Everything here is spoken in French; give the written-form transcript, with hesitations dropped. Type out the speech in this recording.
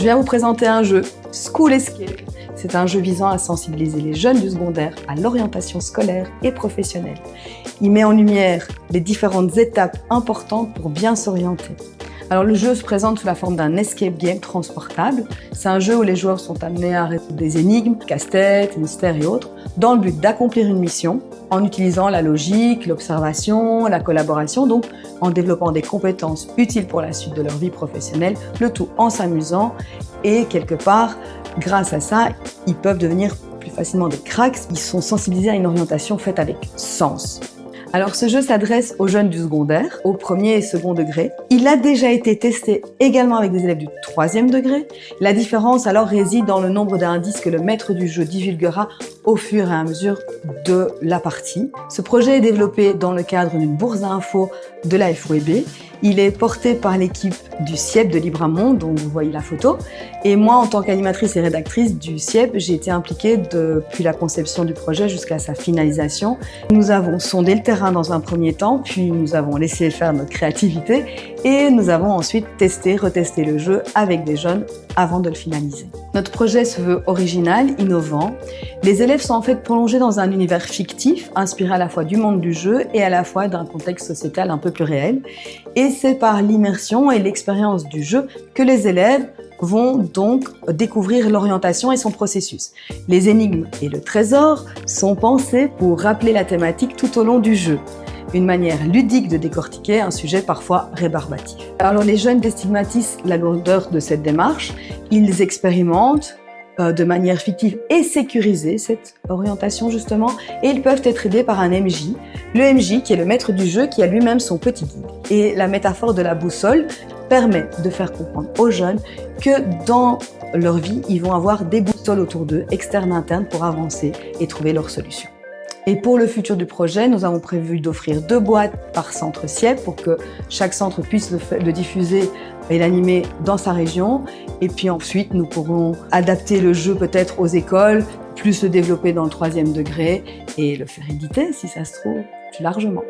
viens vous présenter un jeu, School Escape. C'est un jeu visant à sensibiliser les jeunes du secondaire à l'orientation scolaire et professionnelle. Il met en lumière les différentes étapes importantes pour bien s'orienter. Alors le jeu se présente sous la forme d'un escape game transportable. C'est un jeu où les joueurs sont amenés à résoudre des énigmes, casse-tête, mystères et autres, dans le but d'accomplir une mission en utilisant la logique, l'observation, la collaboration, donc en développant des compétences utiles pour la suite de leur vie professionnelle, le tout en s'amusant et quelque part, grâce à ça, ils peuvent devenir plus facilement des cracks. Ils sont sensibilisés à une orientation faite avec sens. Alors ce jeu s'adresse aux jeunes du secondaire, au premier et second degré. Il a déjà été testé également avec des élèves du troisième degré. La différence alors réside dans le nombre d'indices que le maître du jeu divulguera au fur et à mesure de la partie. Ce projet est développé dans le cadre d'une bourse d'infos de la FOEB. Il est porté par l'équipe du CIEP de Libramont, dont vous voyez la photo. Et moi, en tant qu'animatrice et rédactrice du CIEP, j'ai été impliquée depuis la conception du projet jusqu'à sa finalisation. Nous avons sondé le terrain dans un premier temps, puis nous avons laissé faire notre créativité et nous avons ensuite testé, retesté le jeu avec des jeunes avant de le finaliser. Notre projet se veut original, innovant. Les élèves sont en fait plongés dans un univers fictif, inspiré à la fois du monde du jeu et à la fois d'un contexte sociétal un peu plus réel. Et c'est par l'immersion et l'expérience du jeu que les élèves vont donc découvrir l'orientation et son processus. Les énigmes et le trésor sont pensés pour rappeler la thématique tout au long du jeu. Une manière ludique de décortiquer un sujet parfois rébarbatif. Alors les jeunes déstigmatisent la lourdeur de cette démarche, ils expérimentent de manière fictive et sécurisée cette orientation justement, et ils peuvent être aidés par un MJ, le MJ qui est le maître du jeu qui a lui-même son petit guide. Et la métaphore de la boussole permet de faire comprendre aux jeunes que dans leur vie, ils vont avoir des boussoles autour d'eux, externes, internes, pour avancer et trouver leur solution. Et pour le futur du projet, nous avons prévu d'offrir 2 boîtes par centre CIEP pour que chaque centre puisse le diffuser et l'animer dans sa région. Et puis ensuite, nous pourrons adapter le jeu peut-être aux écoles, plus le développer dans le 3e degré et le faire éditer, si ça se trouve, plus largement.